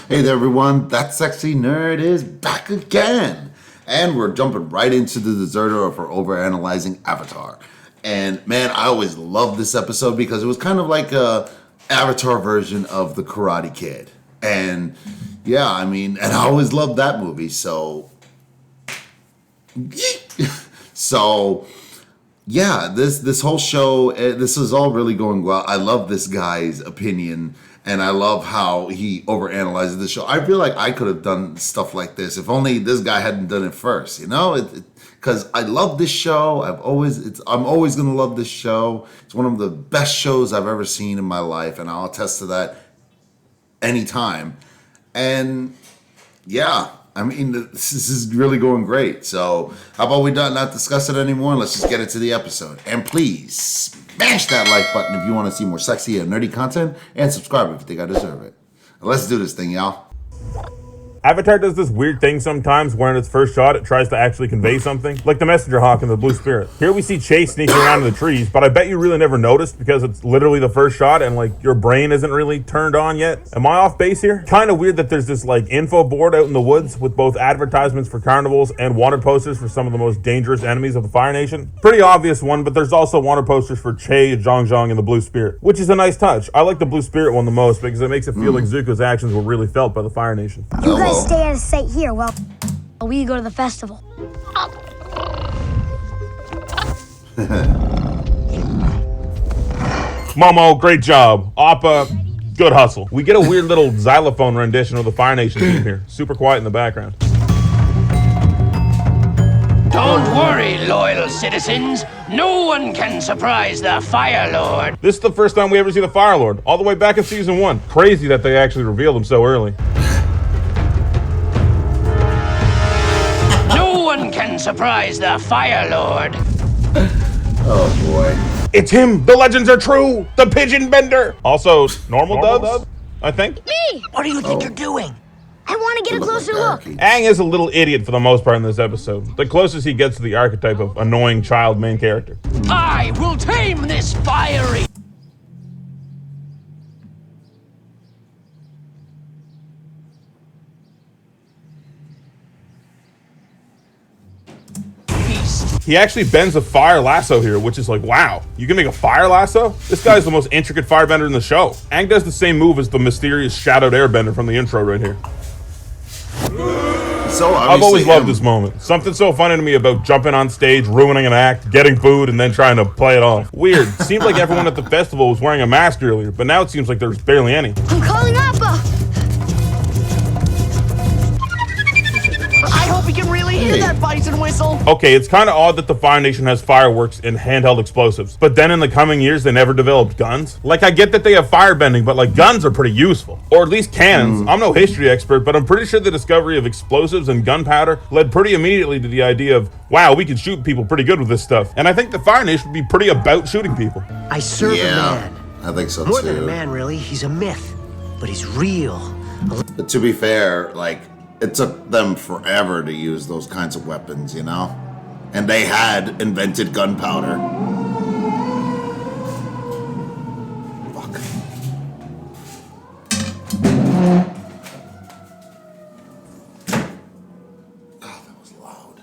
Hey there, everyone. That sexy nerd is back again. And we're jumping right into the deserter for Overanalyzing Avatar. And man, I always loved this episode because it was kind of like a Avatar version of The Karate Kid. And yeah, I mean, and I always loved that movie. So, yeah, this whole show, this is all really going well. I love this guy's opinion. And I love how he overanalyzes the show. I feel like I could have done stuff like this if only this guy hadn't done it first, you know? Because I love this show. I'm always gonna love this show. It's one of the best shows I've ever seen in my life, and I'll attest to that anytime. And yeah, I mean, this is really going great. So how about we not discuss it anymore? Let's just get into the episode. And please smash that like button if you want to see more sexy and nerdy content, and subscribe if you think I deserve it. Let's do this thing, y'all. Avatar does this weird thing sometimes where in its first shot it tries to actually convey something, like the messenger hawk in the Blue Spirit. Here we see Chase sneaking around in the trees, but I bet you really never noticed because it's literally the first shot and like your brain isn't really turned on yet. Am I off base here? Kind of weird that there's this like info board out in the woods with both advertisements for carnivals and wanted posters for some of the most dangerous enemies of the Fire Nation. Pretty obvious one, but there's also wanted posters for Che, Zhong, and the Blue Spirit, which is a nice touch. I like the Blue Spirit one the most because it makes it feel like Zuko's actions were really felt by the Fire Nation. You guys stay out of sight here while we go to the festival. Momo, great job. Appa, good hustle. We get a weird little xylophone rendition of the Fire Nation theme here. Super quiet in the background. Don't worry, loyal citizens. No one can surprise the Fire Lord. This is the first time we ever see the Fire Lord, all the way back in season 1. Crazy that they actually revealed him so early. No one can surprise the Fire Lord. Oh boy. It's him! The legends are true! The Pigeon Bender! Also, normal doves, I think? Me! What do you think you're doing? I want to get a closer look. Aang is a little idiot for the most part in this episode. The closest he gets to the archetype of annoying child main character. I will tame this fiery beast. He actually bends a fire lasso here, which is like, wow, you can make a fire lasso? This guy's the most intricate firebender in the show. Aang does the same move as the mysterious shadowed airbender from the intro right here. So I've always loved this moment. Something so funny to me about jumping on stage, ruining an act, getting booed, and then trying to play it off. Weird. Seemed like everyone at the festival was wearing a mask earlier, but now it seems like there's barely any. I'm calling Appa. I hope we can really hear that bison whistle. Okay, it's kind of odd that the Fire Nation has fireworks and handheld explosives, but then in the coming years they never developed guns. Like, I get that they have firebending, but like guns are pretty useful. Or at least cannons. I'm no history expert, but I'm pretty sure the discovery of explosives and gunpowder led pretty immediately to the idea of, wow, we can shoot people pretty good with this stuff. And I think the Fire Nation would be pretty about shooting people. I serve a man. I think so More too. than a man, really. He's a myth, but he's real. But to be fair, like, it took them forever to use those kinds of weapons, you know? And they had invented gunpowder. Fuck. Oh, that was loud.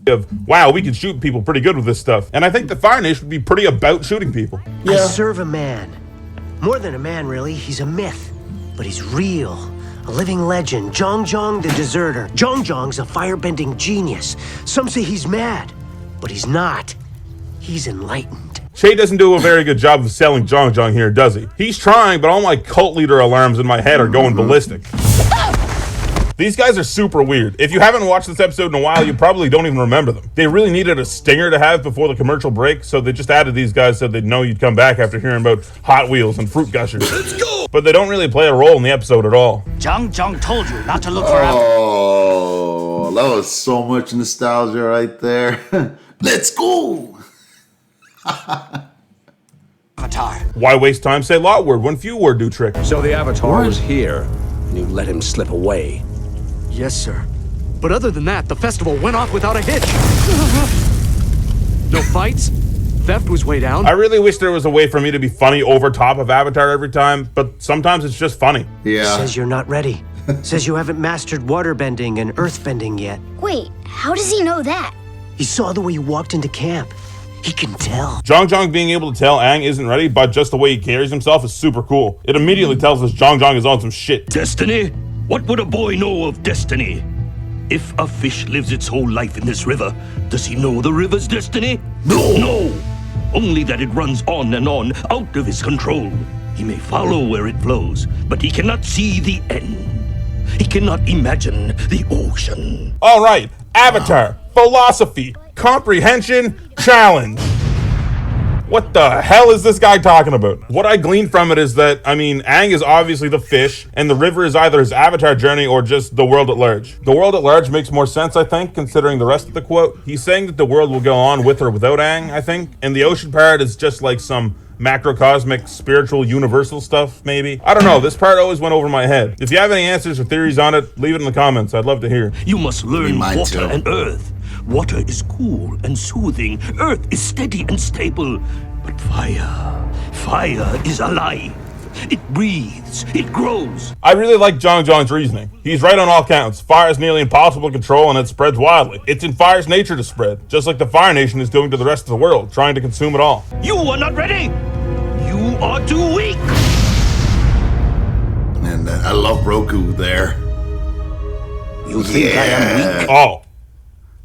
Of, wow, we can shoot people pretty good with this stuff. And I think the Fire Nation would be pretty about shooting people. I serve a man. More than a man, really. He's a myth, but he's real. A living legend. Zhong the deserter. Zhong's a firebending genius. Some say he's mad, but he's not. He's enlightened. Che doesn't do a very good job of selling Zhong here, does he? He's trying, but all my cult leader alarms in my head are going ballistic. These guys are super weird. If you haven't watched this episode in a while, you probably don't even remember them. They really needed a stinger to have before the commercial break, so they just added these guys so they'd know you'd come back after hearing about Hot Wheels and Fruit Gushers. Let's go! But they don't really play a role in the episode at all. Zhong told you not to look for Oh, that was so much nostalgia right there. Let's go! Avatar. Why waste time say lot word when few word do trick? So the Avatar was here, and you let him slip away. Yes, sir. But other than that, the festival went off without a hitch. No fights. Theft was way down. I really wish there was a way for me to be funny over top of Avatar every time, but sometimes it's just funny. Yeah. Says you're not ready. Says you haven't mastered waterbending and earthbending yet. Wait, how does he know that? He saw the way you walked into camp. He can tell. Zhang being able to tell Aang isn't ready by just the way he carries himself is super cool. It immediately tells us Zhang is on some shit. Destiny? What would a boy know of destiny? If a fish lives its whole life in this river, does he know the river's destiny? No! Only that it runs on and on, out of his control. He may follow where it flows, but he cannot see the end. He cannot imagine the ocean. All right, Avatar, philosophy, comprehension, challenge. What the hell is this guy talking about? What I gleaned from it is that, Aang is obviously the fish, and the river is either his Avatar journey or just the world at large. The world at large makes more sense, I think, considering the rest of the quote. He's saying that the world will go on with or without Aang, I think, and the ocean part is just like some macrocosmic, spiritual, universal stuff, maybe. I don't know, this part always went over my head. If you have any answers or theories on it, leave it in the comments. I'd love to hear. You must learn water too. and earth. Water is cool and soothing. Earth is steady and stable. But fire is alive. It breathes. It grows. I really like Zhang's reasoning. He's right on all counts. Fire is nearly impossible to control and it spreads wildly. It's in fire's nature to spread, just like the Fire Nation is doing to the rest of the world, trying to consume it all. You are not ready. You are too weak. And I love Roku there. You think I am weak? Oh,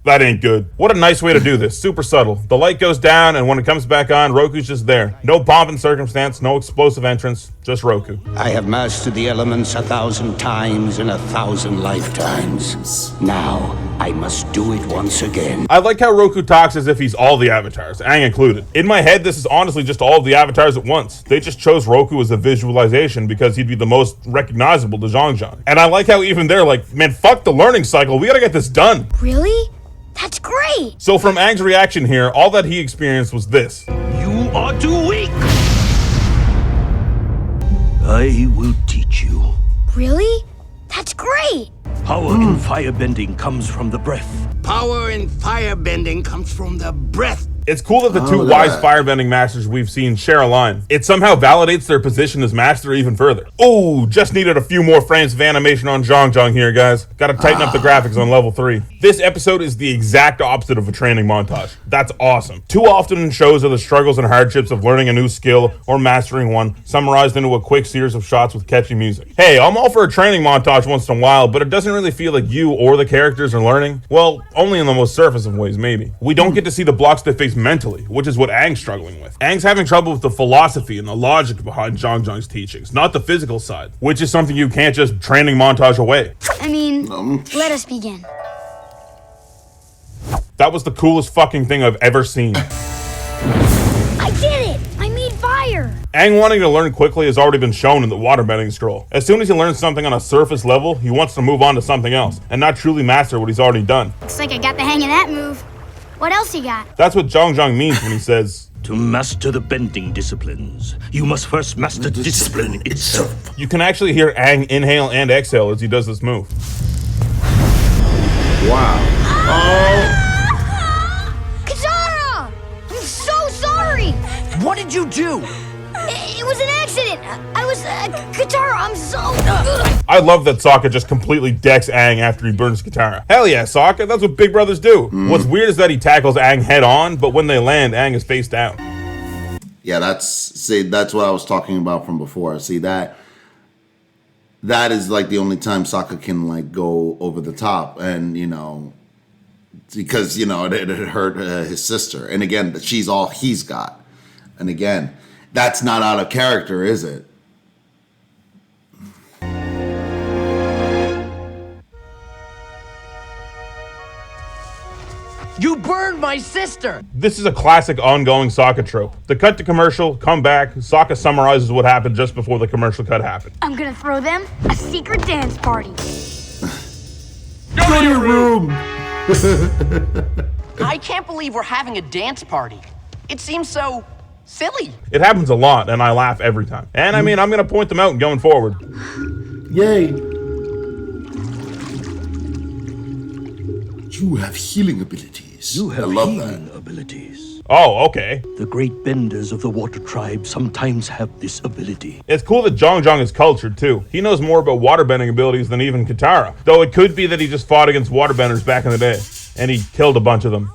that ain't good. What a nice way to do this. Super subtle. The light goes down, and when it comes back on, Roku's just there. No pomp and circumstance, no explosive entrance, just Roku. I have mastered the elements 1,000 times in 1,000 lifetimes. Now, I must do it once again. I like how Roku talks as if he's all the avatars, Aang included. In my head, this is honestly just all of the avatars at once. They just chose Roku as a visualization because he'd be the most recognizable to Zhang. And I like how even they're like, man, fuck the learning cycle, we gotta get this done. Really? That's great! So from Aang's reaction here, all that he experienced was this. You are too weak. I will teach you. Really? That's great! Power in firebending comes from the breath. Power in firebending comes from the breath. It's cool that the two wise firebending masters we've seen share a line. It somehow validates their position as master even further. Oh, just needed a few more frames of animation on Zhang here, guys. Gotta tighten up the graphics on level 3. This episode is the exact opposite of a training montage. That's awesome. Too often in shows are the struggles and hardships of learning a new skill or mastering one, summarized into a quick series of shots with catchy music. Hey, I'm all for a training montage once in a while, but it doesn't really feel like you or the characters are learning. Well, only in the most surface of ways, maybe. We don't get to see the blocks they face mentally, which is what Aang's struggling with. Aang's having trouble with the philosophy and the logic behind Zhang's teachings, not the physical side, which is something you can't just training montage away. Let us begin. That was the coolest fucking thing I've ever seen. I did it! I made fire! Aang wanting to learn quickly has already been shown in the waterbending scroll. As soon as he learns something on a surface level, he wants to move on to something else, and not truly master what he's already done. Looks like I got the hang of that move. What else you got? That's what Zhang means when he says, To master the bending disciplines, you must first master discipline itself. you can actually hear Aang inhale and exhale as he does this move. Wow. Katara! I'm so sorry! What did you do? It was an accident! I was... Katara, I'm so... I love that Sokka just completely decks Aang after he burns Katara. Hell yeah, Sokka, that's what big brothers do. What's weird is that he tackles Aang head on, but when they land, Aang is face down. Yeah, that's what I was talking about from before. See, that is like the only time Sokka can like go over the top, and because it hurt his sister, and again, she's all he's got, and again, that's not out of character, is it? You burned my sister! This is a classic ongoing Sokka trope. The cut to commercial, come back, Sokka summarizes what happened just before the commercial cut happened. I'm gonna throw them a secret dance party. Go to your room! I can't believe we're having a dance party. It seems so silly. It happens a lot, and I laugh every time. And I'm gonna point them out going forward. Yay. you have healing abilities. You have I love healing that. abilities. Oh, okay. The great benders of the water tribe sometimes have this ability. It's cool that Zhang is cultured too. He knows more about waterbending abilities than even Katara. Though it could be that he just fought against waterbenders back in the day. And he killed a bunch of them.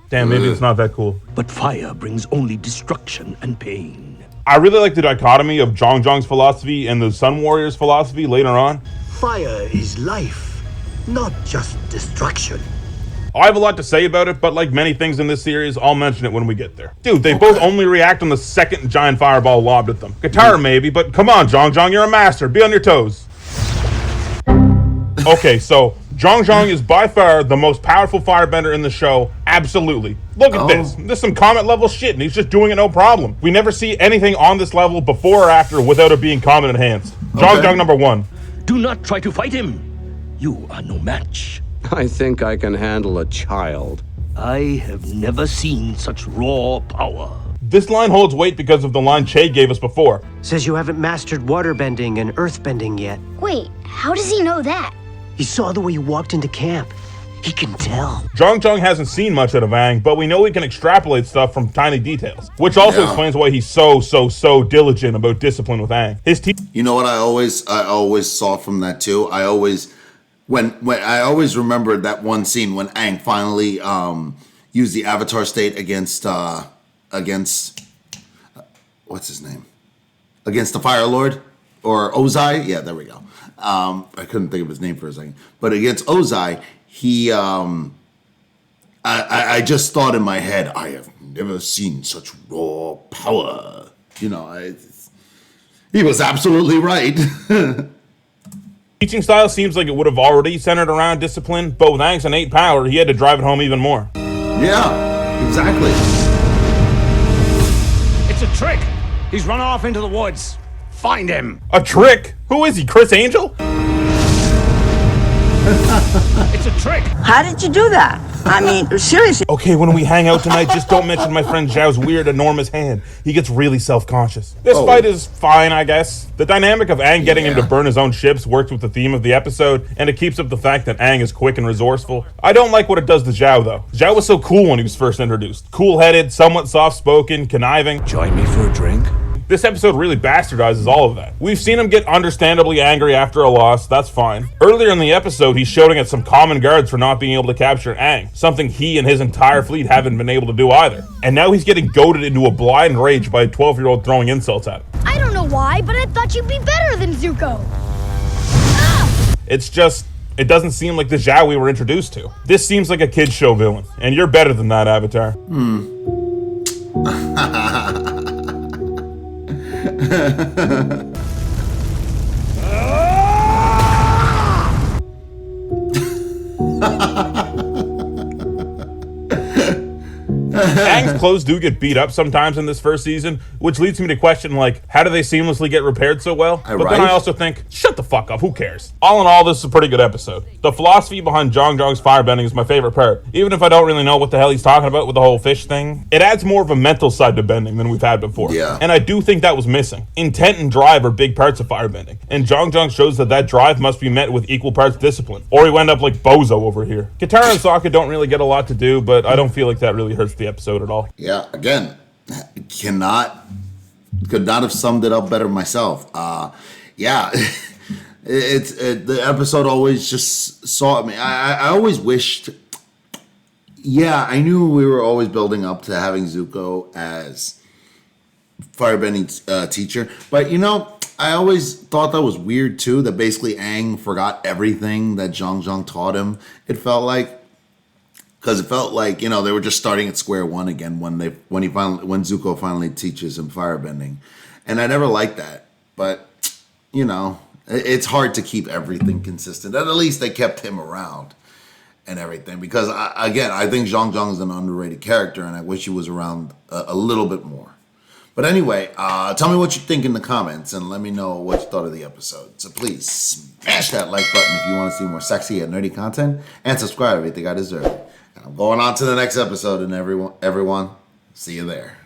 Damn, maybe it's not that cool. But fire brings only destruction and pain. I really like the dichotomy of Zhang's philosophy and the Sun Warrior's philosophy later on. Fire is life, not just destruction. I have a lot to say about it, but like many things in this series, I'll mention it when we get there. Dude, they both only react on the second giant fireball lobbed at them. Katara maybe, but come on, Zhang, you're a master. Be on your toes. Okay, so Zhang is by far the most powerful firebender in the show. Absolutely. Look at this. This is some comet level shit, and he's just doing it no problem. We never see anything on this level before or after without it being comet enhanced. Zhang number 1. Do not try to fight him. You are no match. I think I can handle a child. I have never seen such raw power. This line holds weight because of the line Che gave us before. Says you haven't mastered waterbending and earthbending yet. Wait, how does he know that? He saw the way you walked into camp. He can tell. Zhang hasn't seen much out of Aang, but we know he can extrapolate stuff from tiny details, which also explains why he's so diligent about discipline with Aang. You know what I always saw from that too? I always remembered that one scene when Aang finally used the Avatar state against what's his name? Against the Fire Lord or Ozai? Yeah, there we go. I couldn't think of his name for a second. But against Ozai, he I just thought in my head, I have never seen such raw power. You know, he was absolutely right. Teaching style seems like it would have already centered around discipline, but with Aang's innate power, he had to drive it home even more. Yeah, exactly. It's a trick. He's run off into the woods. Find him. A trick? Who is he, Chris Angel? It's a trick. How did you do that? I mean, seriously. Okay, when we hang out tonight, just don't mention my friend Zhao's weird, enormous hand. He gets really self-conscious. This fight is fine, I guess. The dynamic of Aang getting him to burn his own ships works with the theme of the episode, and it keeps up the fact that Aang is quick and resourceful. I don't like what it does to Zhao, though. Zhao was so cool when he was first introduced. Cool-headed, somewhat soft-spoken, conniving. Join me for a drink? This episode really bastardizes all of that. We've seen him get understandably angry after a loss, that's fine. Earlier in the episode, he's shouting at some common guards for not being able to capture Aang, something he and his entire fleet haven't been able to do either. And now he's getting goaded into a blind rage by a 12-year-old throwing insults at him. I don't know why, but I thought you'd be better than Zuko. It's just, it doesn't seem like the Zhao we were introduced to. This seems like a kid's show villain, and you're better than that, Avatar. Aang's clothes do get beat up sometimes in this first season, which leads me to question, like, how do they seamlessly get repaired so well? But then I also think, shut the fuck up, who cares? All in all, this is a pretty good episode. The philosophy behind Zhang's firebending is my favorite part. Even if I don't really know what the hell he's talking about with the whole fish thing, it adds more of a mental side to bending than we've had before. Yeah. And I do think that was missing. Intent and drive are big parts of firebending, and Zhang shows that drive must be met with equal parts discipline, or he will end up like Bozo over here. Katara and Sokka don't really get a lot to do, but I don't feel like that really hurts the episode at all. Yeah, again, could not have summed it up better myself. Yeah, the episode always just saw me. I always wished. Yeah, I knew we were always building up to having Zuko as firebending teacher, but you know, I always thought that was weird too. That basically Aang forgot everything that Zhang taught him. It felt like. Because it felt like, you know, they were just starting at square one again when Zuko finally teaches him firebending, and I never liked that. But you know, it's hard to keep everything consistent. At least they kept him around and everything. Because I think Zhang is an underrated character, and I wish he was around a little bit more. But anyway, tell me what you think in the comments, and let me know what you thought of the episode. So please smash that like button if you want to see more sexy and nerdy content, and subscribe if you think I deserve it. And I'm going on to the next episode, and everyone, see you there.